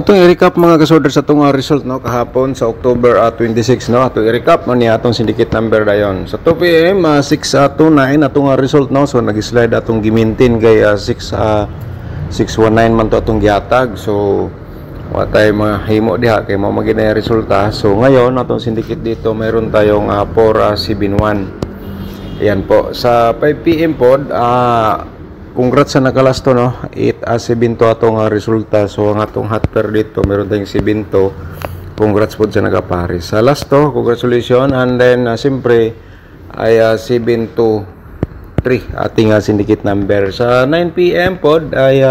atong i-recap mga kasorder sa atong result no kahapon sa October 26 no. Atong i-recap man ni atong syndicate number dayon. Sa 2 PM 629 atong result no. So nag-slide atong gimintin kay 619 man to atong gihatag. So wa tay mahimo diha kay mao magina resulta. So ngayon atong syndicate dito mayroon tayong 471. Ayan po sa 5 PM pod congrats sa nakalasto no 8-7 to atong resulta. So ang atong hot pair dito meron tayong 7 to. Congrats po sa nagapares sa lasto, congratulations. And then siyempre ay 7 to 3 ating syndicate number. Sa 9 PM pod ay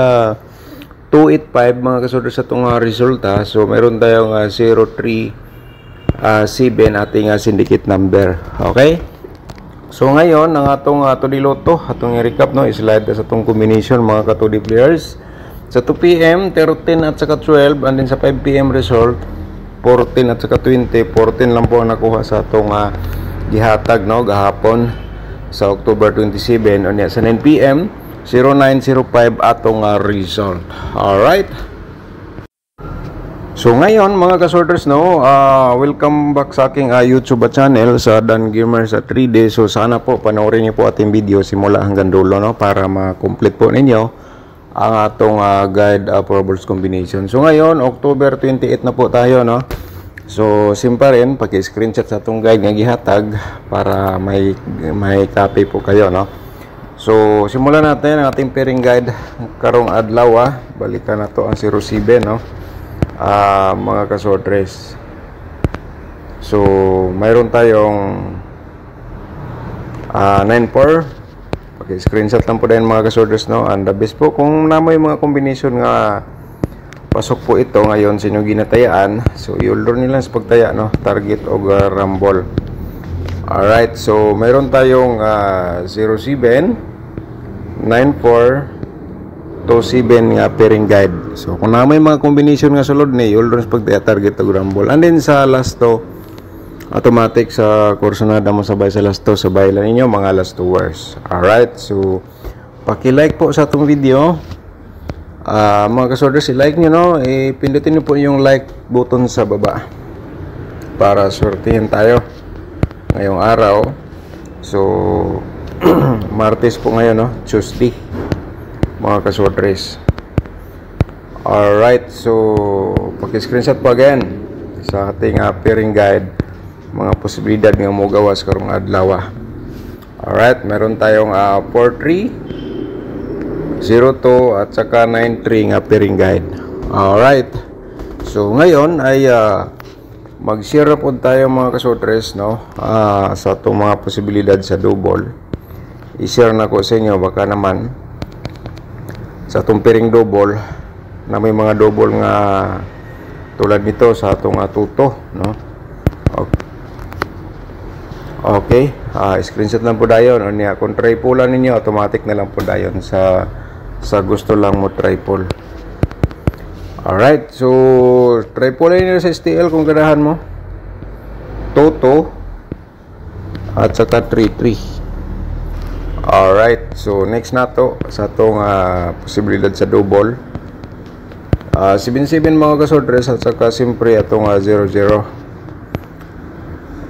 285 mga kasorder sa atong resulta. So meron tayong 037 ating syndicate number. Okay. So ngayon ang atong Todiloto atong i-recap no slide sa atong combination mga ka-2D players. Sa 2 PM 13 at saka 12 and then sa 5 PM result 14 at saka 20. 14 lang po ang nakuha sa atong gihatag no gahapon sa October 27 unya sa 9 PM 0905 atong result. All right. So ngayon mga kasorters no, welcome back sa aking YouTube channel sa Dan Gamer sa 3D. So sana po panoorin niyo po ating video simula hanggang dulo no para ma-complete po ninyo ang atong guide for balls combination. So ngayon October 28 na po tayo no. So simple rin paki-screenshot sa atong guide nga gihatag para may copy po kayo no. So simulan natin ang ating pairing guide karong adlaw balikan na to ang 07 no. Mga kasortres. So mayroon tayong 94. Okay, screenshot lang po din mga kasortres no. And the best po kung namoy mga combination nga pasok po ito ngayon sa inyong ginatayaan. So i-order nila sa pagtaya no, target o rumble. Alright, so mayroon tayong 07 94 to 7 nga pairing guide. So kung na may mga combination nga sulod ni order sa pagtaya target o rumble. And then sa last to automatic sa kursunada mo sabay sa last to sabay lang ninyo mga last 2 hours. Alright, so paki-like po sa atong video. Mga kasorder, i-like nyo no, pindutin nyo po yung like button sa baba para swertihin tayo ngayong araw. So Martes po ngayon no, Tuesday mga kasortres. Alright, so paki-screenshot po again sa ating pairing guide mga posibilidad nga mo gawas karong adlaw. Alright, meron tayong 43 02 at saka 93 nga pairing guide. Alright, so ngayon ay mag-share po tayo mga kasortres no, sa itong mga posibilidad sa double. I-share na ko sa inyo baka naman sa atong pairing double na may mga double nga tulad nito sa atong tuto no. Okay, screenshot lang po dayon unya kung triple ninyo automatic na lang po dayon sa gusto lang mo triple. Alright, so triple ninyo sa STL kung ganahan mo toto at saka 33. Alright, so next na to sa itong posibilidad sa double 77 mga kasortres at saka siyempre itong 00.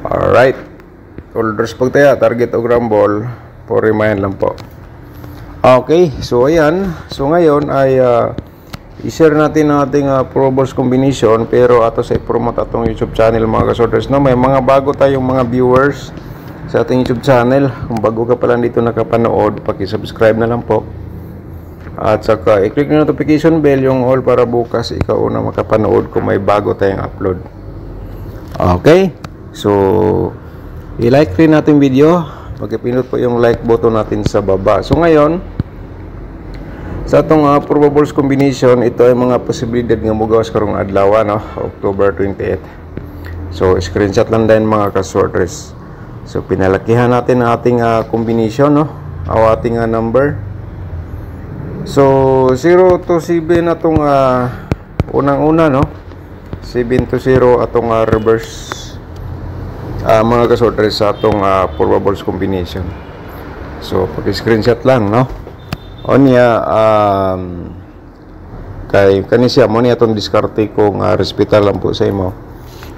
Alright, orders pagtaya target o rumble for remind lang po. Okay, so ayan, so ngayon ay i-share natin ang ating Pro Balls combination pero ato sa i-promote atong YouTube channel mga kasortres no. May mga bago tayong mga viewers sa ating YouTube channel. Kung bago ka pala dito nakapanood, paki-subscribe na lang po. At saka i-click na notification bell yung all para bukas ikaw na makapanood kung may bago tayong upload. Okay? So i-like rin natin video. Pagkipindot po yung like button natin sa baba. So ngayon sa atong Pro Balls combination, ito ay mga posibilidad nga mugawas karong adlaw no, October 28. So screenshot lang din mga kasortres. So pinalakihan natin ang ating combination no, o ating number. So 0 to 7 atong unang-una no, 7 to 0 atong reverse mga kasortres sa atong Pro Balls combination. So paki-screenshot lang no. Onya kay kani siya mo ni atong diskarte kung respetar lang po sa imo.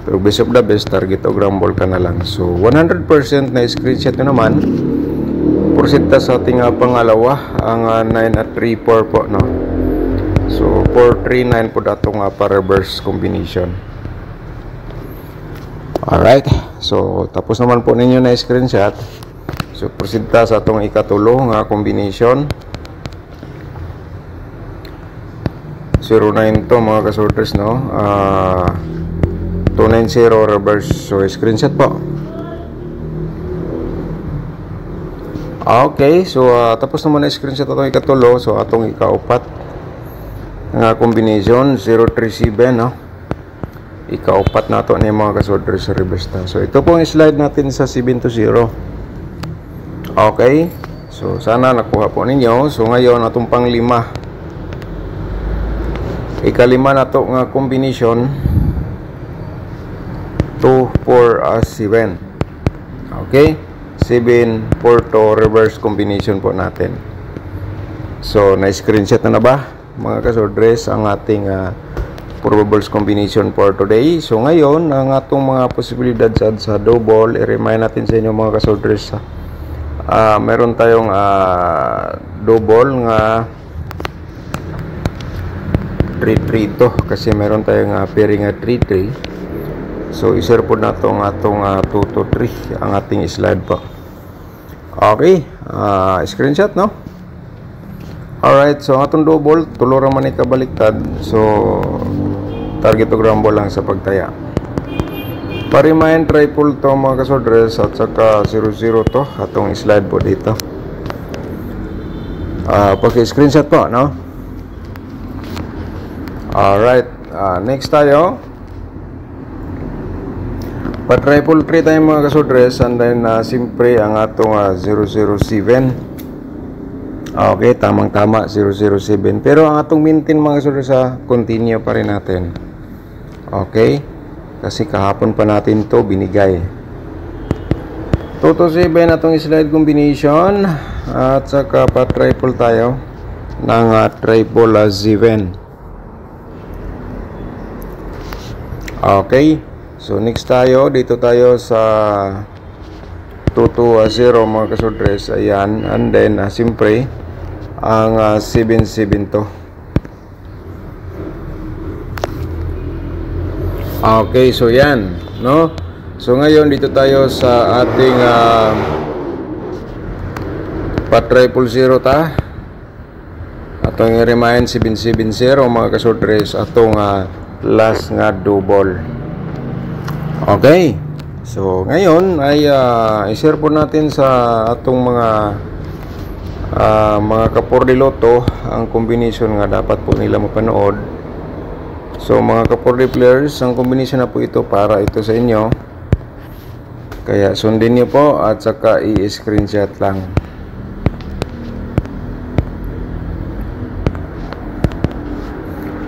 Pero best of the best, target o grumble ka na lang. So 100% na screenshot nyo naman. Porsinta sa ating pangalawa ang 9 at 3-4 po, no. So 4-3-9 po datong pa-reverse combination. Alright, so tapos naman po ninyo na screenshot. So porsinta sa atong ikatulo nga combination. 09 to mga kasorters, no. 290 reverse. So screenshot po. Okay, so tapos naman na screenshot atong ikatulo. So atong ikaupat nga combination 037, no. Ikaupat na to ni mga kasorters sa reverse ta. So ito po ang slide natin sa 7-0. Okay, so sana nakuha po ninyo. So ngayon atong panglima, ikalima na to nga combination 2-4-7. Okay, 7-4 reverse combination po natin. So na-screenshot na ba mga kasordres ang ating probables combination for today. So ngayon ang atong mga posibilidad sa double, i-remind natin sa inyo mga kasordres. Meron tayong double nga 3-3 to kasi meron tayong pairing nga 3-3. So i-share po na itong atong 2-3 ang ating slide po. Okay, screenshot, no. Alright, so ang atong double tulo ra man ikabaliktad. So target to grumble lang sa pagtaya. Pa-remind triple to mga kasordres at saka 0-0 to atong slide po dito. Pag-screenshot po, no. Alright, next tayo. Pa-triple 3 tayo mga kasordres, and then simpre ang atong 007. Okay, tamang-tama 007. Pero ang atong maintain mga kasordres continue pa rin natin. Okay, kasi kahapon pa natin to binigay. 2-7 atong slide combination, at saka pa-triple tayo ng triple 7. Okay, so next tayo, dito tayo sa 2-0 mga kasordres. Ayan, and then siyempre ang 7-7 to. Okay, so yan, no. So ngayon dito tayo sa ating pa-triple 0 ta. Atong i-remind 7-7-0 mga kasordres atong last nga double. Okay, so ngayon ay i-share po natin sa atong mga kaporde loto ang combination nga dapat po nila mapanood. So mga kaporde players, ang combination na po ito para ito sa inyo, kaya sundin niyo po at saka i-screenshot lang.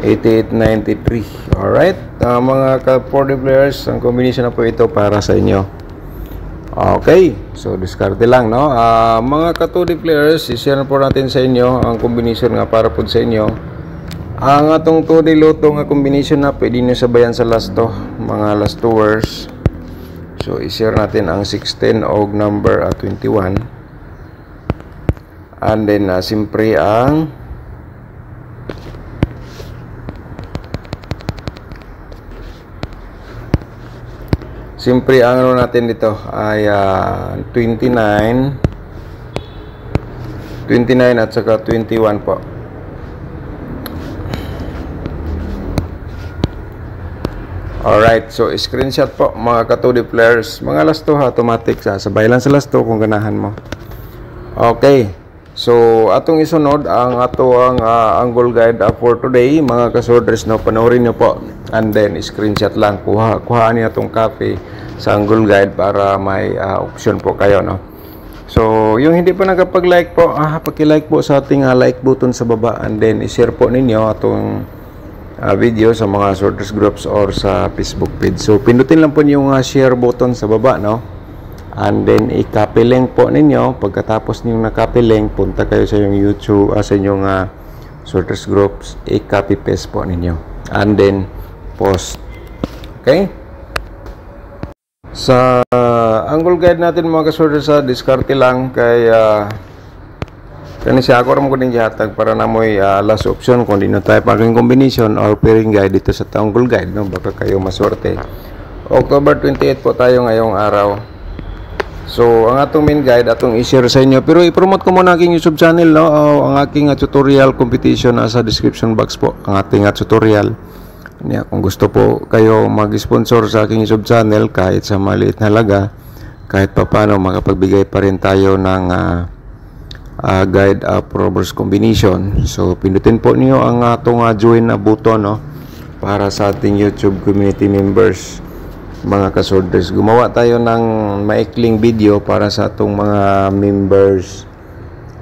8893. Alright, mga ka-40 players, ang combination na po ito para sa inyo. Okay, so diskarte lang, no. Mga ka-2D players, i-share po natin sa inyo ang combination nga para po sa inyo. Ang atong 2D loto nga combination na pwede nyo sabayan sa last to, mga last 2 words. So i-share natin ang 16 og number 21, and then simpre ang simpre ang ano natin dito ay 29 at saka 21 po. Alright, so screenshot po mga ka-2D players. Mga last 2 automatic, sabay lang sa last 2 kung ganahan mo. Okay, so atong isunod ang atong angle guide for today mga kasorders, no. Panoorin nyo po and then screenshot lang, kuhaan niyo atong copy sa angle guide para may option po kayo, no. So yung hindi pa nakapag-like po, paki-like po sa ating like button sa baba, and then i-share po ninyo atong video sa mga sorters groups or sa Facebook page. So pindutin lang po yung share button sa baba, no, and then i-copy link po ninyo. Pagkatapos niyo na-copy link, punta kayo sa yung YouTube, sa inyong sorters groups, i-copy paste po ninyo and then post. Okay, sa angle guide natin mga kasorters, sa diskarte lang kay kani siya ako ram ko din gihatag para namoy last option kung di na tayo paging combination or pairing guide dito sa angle guide, no, baka kayo maswerte. October 28 po tayo ngayong araw. So, ang atong main guide, atong i-share sa inyo. Pero i-promote ko muna aking YouTube channel, no? Ang aking tutorial competition sa description box po. Ang ating tutorial. Kung gusto po kayo mag-sponsor sa aking YouTube channel, kahit sa maliit na halaga, kahit pa paano, makapagbigay pa rin tayo ng guide Proverbs combination. So, pindutin po niyo ang atong join na button, no? Para sa ating YouTube community members. Mga kasorters, gumawa tayo ng maikling video para sa atong mga members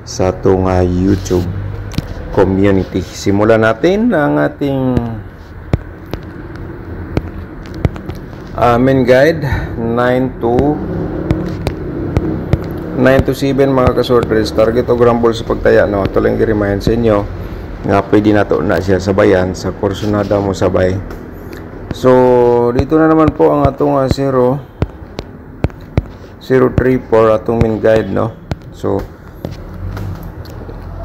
sa atong YouTube community. Simulan natin ang ating main guide 9 to 7 mga kasorters. Target o grumble sa pagtaya, no? Ito lang i-remind sa inyo nga pwede na to na siya sabayan sa kurso na daw mo sabay. So, dito na naman po ang atong 034 atong main guide, no? So,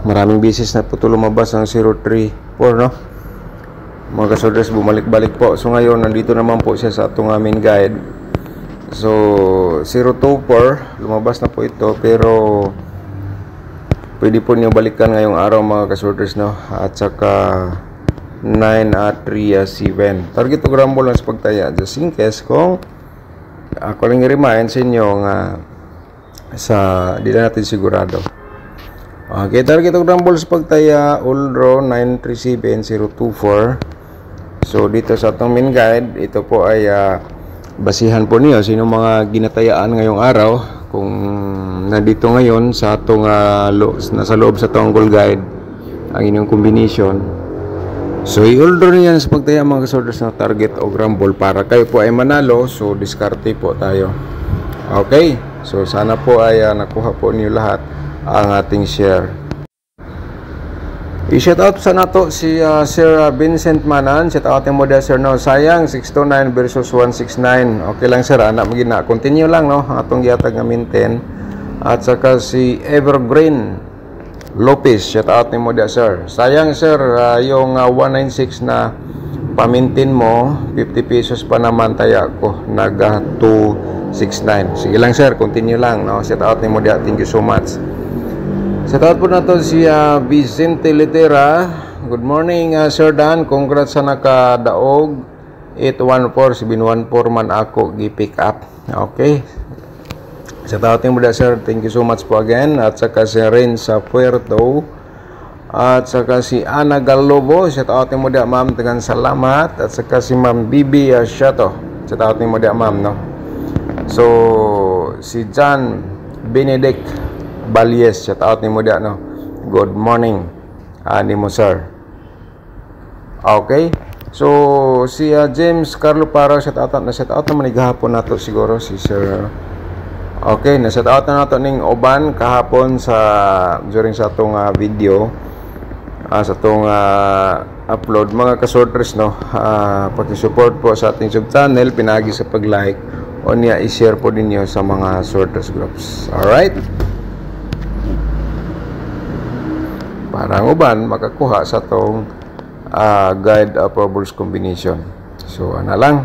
maraming beses na po ito lumabas ang 034, no? Mga kasorters, bumalik-balik po. So, ngayon, nandito naman po siya sa atong main guide. So, 024, lumabas na po ito, pero pwede po niyo balikan ngayong araw, mga kasorters, no? At saka 937 target o grumble lang sa pagtaya, just in case kung ako lang i-remind sa inyo nga sa di na natin sigurado. Okay, target o grumble sa pagtaya Uldro 937024. So dito sa atong main guide, ito po ay basihan po niyo sino mga ginatayaan ngayong araw. Kung nandito ngayon sa atong nasa loob sa atong goal guide ang inyong combination, so i-order niyan sa pagtaya mga kasorters na target o grumble para kayo po ay manalo. So diskarte po tayo. Okay, so sana po ay nakuha po niyo lahat ang ating share. I-shout out sa nato si Sir Vincent Manan. Shout out mo dia sir, no? Sayang 629 versus 169. Okay lang sir, anak magina continue lang, no, atong gihatag nga maintain. At saka si Evergreen Lopez, shout out ni mo dia sir. Sayang sir, yung 196 na pamintin mo, 50 pesos pa naman taya ko, naga 269. Sige lang sir, continue lang, no? Shout out ni mo dia, thank you so much. Shout out po na to si Vicente Litera. Good morning Sir Dan, congrats sa nakadaog 814 714 man ako gi-pick up. Okay, shout out mo da sir, thank you so much po again. At saka si Ren sa Puerto, at saka si Ana Galobo, shout out mo da ma'am, tagan salamat. At saka si Ma'am Bibi Shato, shout out mo da ma'am, no? So si John Benedict Balyes, shout out mo da, no? Good morning ani mo sir. Okay, so si James Carlo Paro, shout out naman igahapon nato siguro si sir. Okay, na-shout out na nato ning uban kahapon sa during sa atong video sa atong upload mga kasorters, no. Paki-support po sa ating YouTube channel, pinagi sa pag-like o niya i-share po ninyo sa mga sorters groups. Alright, para ang uban makakuha sa atong guide Proverbs combination. So ana lang.